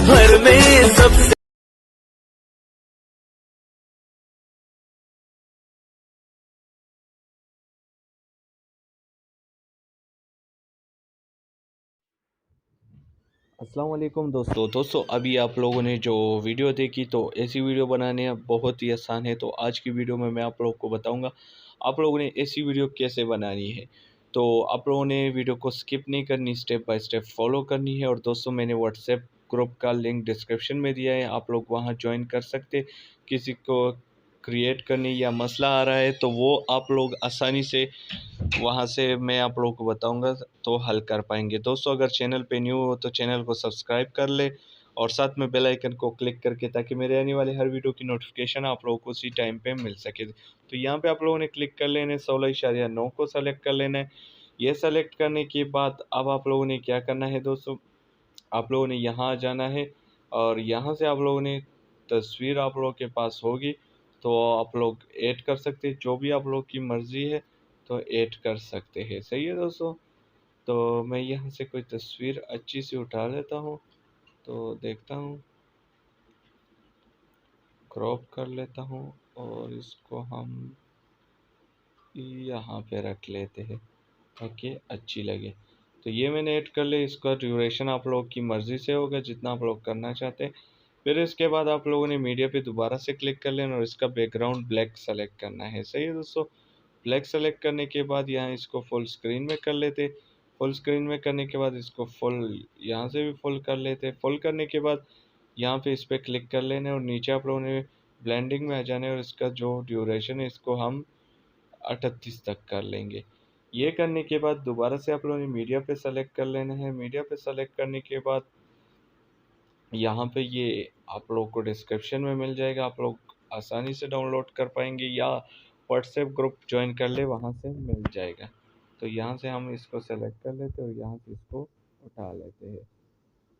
भर में सबसे। अस्सलाम वालेकुम दोस्तों अभी आप लोगों ने जो वीडियो देखी तो ऐसी वीडियो बनाने बहुत ही आसान है। तो आज की वीडियो में मैं आप लोगों को बताऊंगा आप लोगों ने ऐसी वीडियो कैसे बनानी है। तो आप लोगों ने वीडियो को स्किप नहीं करनी, स्टेप बाय स्टेप फॉलो करनी है। और दोस्तों मैंने व्हाट्सएप ग्रुप का लिंक डिस्क्रिप्शन में दिया है, आप लोग वहां ज्वाइन कर सकते। किसी को क्रिएट करनी या मसला आ रहा है तो वो आप लोग आसानी से वहाँ से मैं आप लोगों को बताऊंगा तो हल कर पाएंगे। दोस्तों अगर चैनल पे न्यू हो तो चैनल को सब्सक्राइब कर ले और साथ में बेल आइकन को क्लिक करके, ताकि मेरे आने वाले हर वीडियो की नोटिफिकेशन आप लोगों को उसी टाइम पे मिल सके। तो यहाँ पे आप लोगों ने क्लिक कर लेना है, 16.9 को सेलेक्ट कर लेना है। ये सेलेक्ट करने के बाद अब आप लोगों ने क्या करना है दोस्तों, आप लोगों ने यहाँ आ जाना है और यहाँ से आप लोगों ने तस्वीर आप लोगों के पास होगी तो आप लोग ऐड कर सकते हैं, जो भी आप लोग की मर्ज़ी है तो ऐड कर सकते हैं। सही है दोस्तों। तो मैं यहाँ से कोई तस्वीर अच्छी सी उठा लेता हूँ, तो देखता हूँ, क्रॉप कर लेता हूँ और इसको हम यहाँ पे रख लेते हैं ताकि अच्छी लगे। तो ये मैंने ऐड कर लिया। इसका ड्यूरेशन आप लोग की मर्ज़ी से होगा जितना आप लोग करना चाहते हैं। फिर इसके बाद आप लोगों ने मीडिया पे दोबारा से क्लिक कर लेना और इसका बैकग्राउंड ब्लैक सेलेक्ट करना है। सही है दोस्तों। ब्लैक सेलेक्ट करने के बाद यहाँ इसको फुल स्क्रीन में कर लेते। फुल स्क्रीन में करने के बाद इसको फुल यहाँ से भी फुल कर लेते। फुल करने के बाद यहाँ पे इस पर क्लिक कर लेने और नीचे आप लोगों ने ब्लेंडिंग में आ जाने और इसका जो ड्यूरेशन है इसको हम 38 तक कर लेंगे। ये करने के बाद दोबारा से आप लोगों ने मीडिया पे सेलेक्ट कर लेना है। मीडिया पे सेलेक्ट करने के बाद यहाँ पे ये आप लोग को डिस्क्रिप्शन में मिल जाएगा, आप लोग आसानी से डाउनलोड कर पाएंगे या व्हाट्सएप ग्रुप ज्वाइन कर ले, वहाँ से मिल जाएगा। तो यहाँ से हम इसको सेलेक्ट कर लेते हैं और यहाँ से इसको उठा लेते हैं।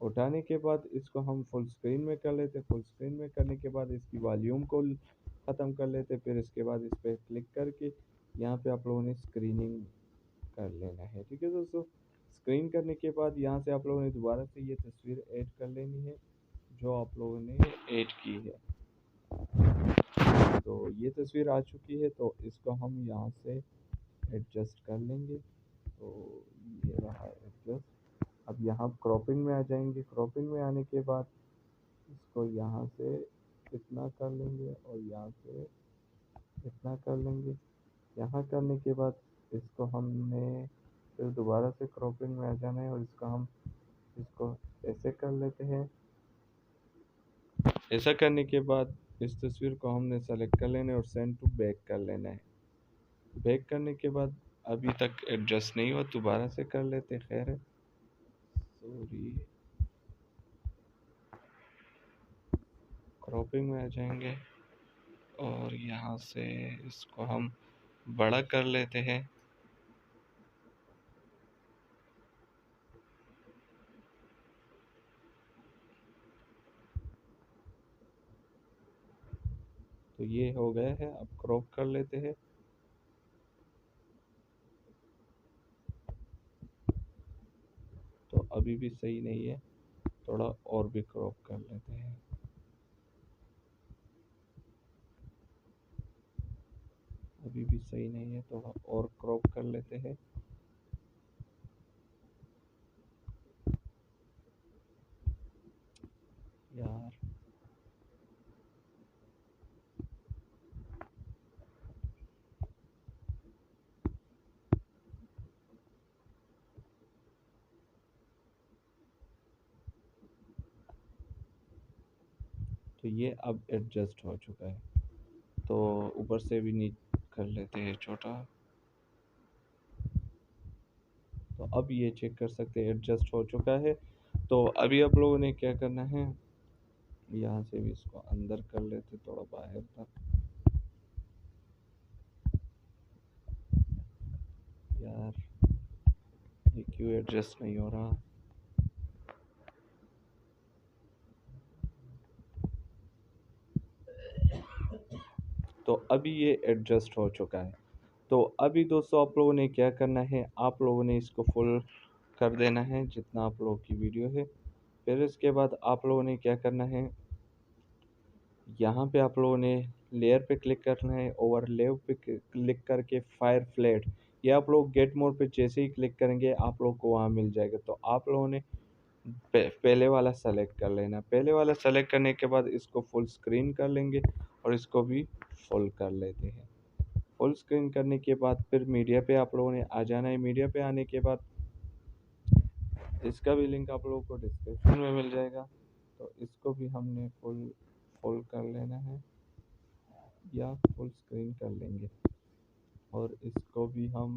उठाने के बाद इसको हम फुल स्क्रीन में कर लेते। फुल स्क्रीन में करने के बाद इसकी वॉल्यूम को ख़त्म कर लेते। फिर इसके बाद इस पर क्लिक करके यहाँ पे आप लोगों ने स्क्रीनिंग कर लेना है। ठीक है दोस्तों। स्क्रीन करने के बाद यहाँ से आप लोगों ने दोबारा से ये तस्वीर ऐड कर लेनी है जो आप लोगों ने ऐड की है। तो ये तस्वीर आ चुकी है तो इसको हम यहाँ से एडजस्ट कर लेंगे। तो ये रहा एडजस्ट। अब यहाँ क्रॉपिंग में आ जाएंगे। क्रॉपिंग में आने के बाद इसको यहाँ से इतना कर लेंगे और यहाँ से इतना कर लेंगे। यहाँ करने के बाद इसको हमने फिर दोबारा से क्रॉपिंग में आ जाना है और इसको ऐसे कर लेते हैं। ऐसा करने के बाद इस तस्वीर को हमने सेलेक्ट कर लेना है और सेंड टू बैक कर लेना है। बैक करने के बाद अभी तक एडजस्ट नहीं हुआ, दोबारा से कर लेते। खैर है, सॉरी। क्रॉपिंग में आ जाएंगे और यहाँ से इसको हम बड़ा कर लेते हैं। तो ये हो गया है, अब क्रॉप कर लेते हैं। तो अभी भी सही नहीं है, थोड़ा और भी क्रॉप कर लेते हैं। अभी भी सही नहीं है, थोड़ा और क्रॉप कर लेते हैं। यार तो ये अब एडजस्ट हो चुका है। तो ऊपर से भी नीचे कर लेते हैं छोटा। तो अब ये चेक कर सकते हैं एडजस्ट हो चुका है। तो अभी आप लोगों ने क्या करना है, यहाँ से भी इसको अंदर कर लेते, थोड़ा बाहर था। यार ये क्यों एडजस्ट नहीं हो रहा। तो अभी ये एडजस्ट हो चुका है। तो अभी दोस्तों आप लोगों ने क्या करना है, आप लोगों ने इसको फुल कर देना है जितना आप लोगों की वीडियो है। फिर इसके बाद आप लोगों ने क्या करना है, यहाँ पे आप लोगों ने लेयर पे क्लिक करना है, ओवरले पे क्लिक करके फायर फ्लैट, ये आप लोग गेट मोड पे जैसे ही क्लिक करेंगे आप लोग को वहाँ मिल जाएगा। तो आप लोगों ने पहले वाला सेलेक्ट कर लेना। पहले वाला सेलेक्ट करने के बाद इसको फुल स्क्रीन कर लेंगे और इसको भी फुल कर लेते हैं। फुल स्क्रीन करने के बाद फिर मीडिया पे आप लोगों ने आ जाना है। मीडिया पे आने के बाद इसका भी लिंक आप लोगों को डिस्क्रिप्शन में मिल जाएगा। तो इसको भी हमने फुल कर लेना है या फुल स्क्रीन कर लेंगे और इसको भी हम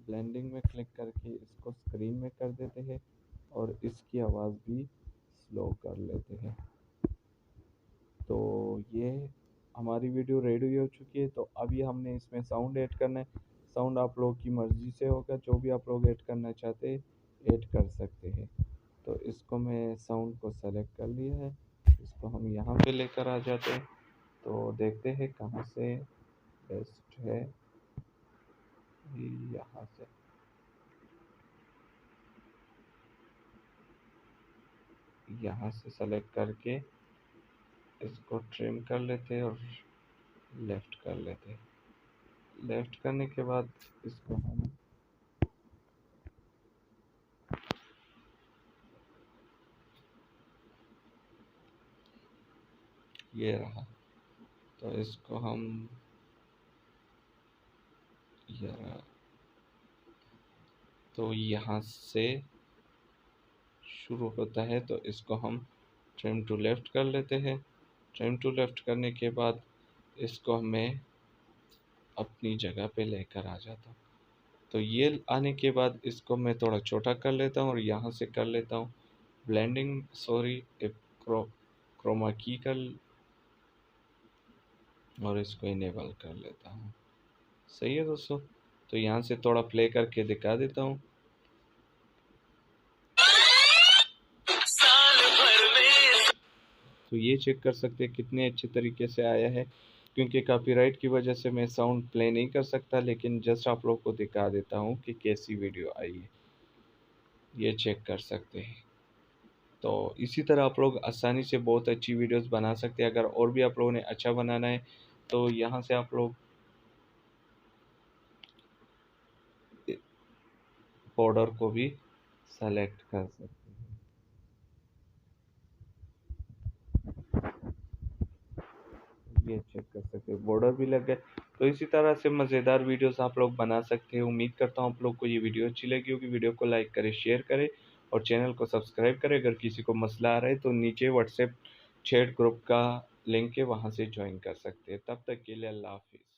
ब्लेंडिंग में क्लिक करके इसको स्क्रीन में कर देते हैं और इसकी आवाज़ भी स्लो कर लेते हैं। तो ये हमारी वीडियो रेडी हो चुकी है। तो अभी हमने इसमें साउंड ऐड करना है। साउंड आप लोग की मर्ज़ी से होगा, जो भी आप लोग ऐड करना चाहते हैं ऐड कर सकते हैं। तो इसको मैं साउंड को सेलेक्ट कर लिया है, इसको हम यहाँ पे लेकर आ जाते हैं। तो देखते हैं कहाँ से बेस्ट है, यहाँ से। यहाँ से सेलेक्ट करके इसको ट्रिम कर लेते हैं और लेफ्ट कर लेते हैं। लेफ्ट करने के बाद इसको हम ये रहा, तो इसको हम ये रहा, तो यहाँ से शुरू होता है। तो इसको हम ट्रिम टू लेफ्ट कर लेते हैं। ट्रिम टू लेफ्ट करने के बाद इसको मैं अपनी जगह पे लेकर आ जाता हूँ। तो ये आने के बाद इसको मैं थोड़ा छोटा कर लेता हूँ और यहाँ से कर लेता हूँ ब्लेंडिंग, सॉरी, क्रोमा की कर और इसको इनेबल कर लेता हूँ। सही है दोस्तों। तो यहाँ से थोड़ा प्ले करके दिखा देता हूँ। तो ये चेक कर सकते हैं कितने अच्छे तरीके से आया है। क्योंकि कॉपीराइट की वजह से मैं साउंड प्ले नहीं कर सकता, लेकिन जस्ट आप लोग को दिखा देता हूँ कि कैसी वीडियो आई है, ये चेक कर सकते हैं। तो इसी तरह आप लोग आसानी से बहुत अच्छी वीडियोस बना सकते हैं। अगर और भी आप लोगों ने अच्छा बनाना है तो यहाँ से आप लोग बॉर्डर को भी सेलेक्ट कर सकते हैं। ये चेक कर सकते हैं बॉर्डर भी लग गए। तो इसी तरह से मज़ेदार वीडियोस आप लोग बना सकते हैं। उम्मीद करता हूँ आप लोग को ये वीडियो अच्छी लगी होगी। वीडियो को लाइक करें, शेयर करें और चैनल को सब्सक्राइब करें। अगर किसी को मसला आ रहा है तो नीचे व्हाट्सएप चैट ग्रुप का लिंक है, वहाँ से ज्वाइन कर सकते हैं। तब तक के लिए अल्लाह हाफिज़।